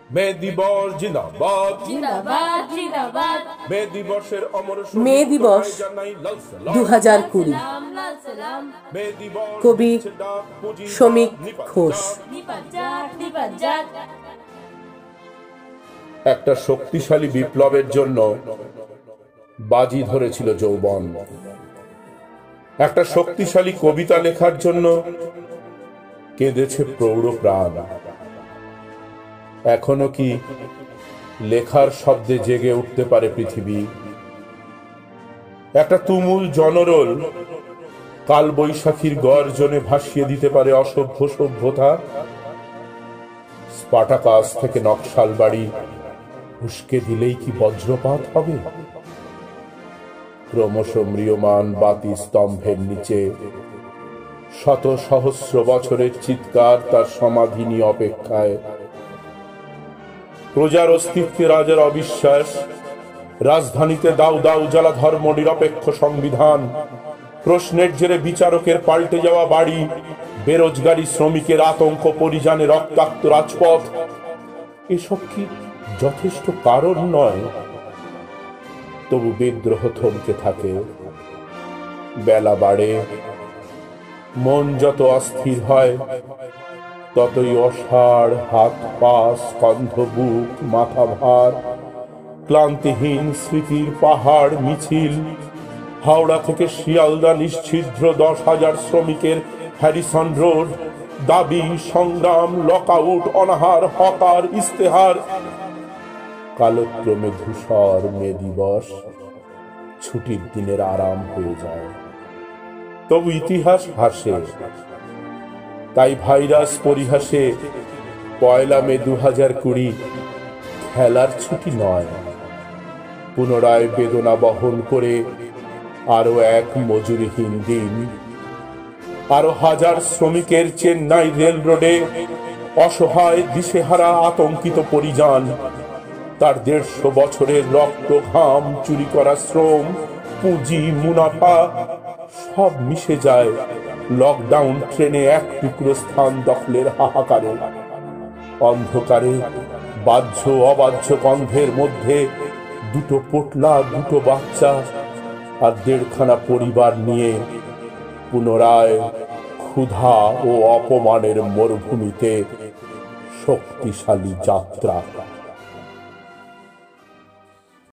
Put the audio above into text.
মে দিবস জিন্দাবাদ জিন্দাবাদ জিন্দাবাদ। মে দিবসের অমর মে দিবস 2020। মে দিবস কবি সমীক ঘোষ। একটা শক্তিশালী বিপ্লবের জন্য বাজি ধরেছিল যৌবন, একটা শক্তিশালী কবিতা লেখার জন্য কেঁদেছে প্রৌঢ় প্রাণ। এখনো কি লেখার শব্দে জেগে উঠতে পারে পৃথিবী? একটা তুমুল জনরোল কাল বৈশাখীর গর্জনে ভাসিয়ে দিতে পারে অসভ্য সভ্যতা। স্পার্টাকাস থেকে নকশাল বাড়ি উস্কে দিলেই কি বজ্রপাত হবে? ক্রমশ ম্রিয়মান বাতি স্তম্ভের নিচে শত সহস্র বছরের চিৎকার তার সমাধি নিয়ে অপেক্ষায়। প্রজার অস্তিত্বে রাজার অবিশ্বাস, রাজধানীতে দাউ দাউ জ্বালা ধর্ম নিরপেক্ষ সংবিধান, প্রশ্নের জেরে বিচারকের পাল্টে যাওয়া বাড়ি, বেরোজগারি শ্রমিকের আতঙ্ক, পরিজানে রক্তাক্ত রাজপথ। এসব কি যথেষ্ট কারণ নয়? তবু বিদ্রোহ থমকে থাকে। বেলা বাড়ে, মন যত অস্থির হয় ততই অসাড় হাত পা, স্কন্ধ বুক, মাথা ভার, ক্লান্তিহীন স্মৃতির পাহাড় মিছিল। হাওড়া থেকে শিয়ালদা নিশ্ছিদ্র 10,000 শ্রমিকের হ্যারিসন রোড, দাবি, সংগ্রাম, লকআউট, অনাহার, হকার, ইস্তেহার। কালক্রমে ধূসর মে দিবস ছুটির দিনের আরাম হয়ে যায়। তবু ইতিহাস হাসে। তাই ভাইরাস পরিহাসে 1 মে 2020 খেলার ছুটি নয়, পুনরায় বেদনা বহন করে আরো এক মজুরিহীন দিন। আরো হাজার শ্রমিকের চেন্নাই রেল রোডে অসহায়, দিশেহারা, আতঙ্কিত পরিযান। তার 150 বছরের রক্ত, ঘাম, চুরি করা শ্রম, পুঁজি, মুনাফা সব মিশে যায় লকডাউন ট্রেনে এক টুকরো স্থান দখলের হাহাকারে। অন্ধকারে বাহ্য অবাহ্য গন্ধের মধ্যে 2 পোটলা, 2 বাচ্চা আর 1.5খানা পরিবার নিয়ে পুনরায় ক্ষুধা ও অপমানের মরুভূমিতে শক্তিশালী যাত্রা।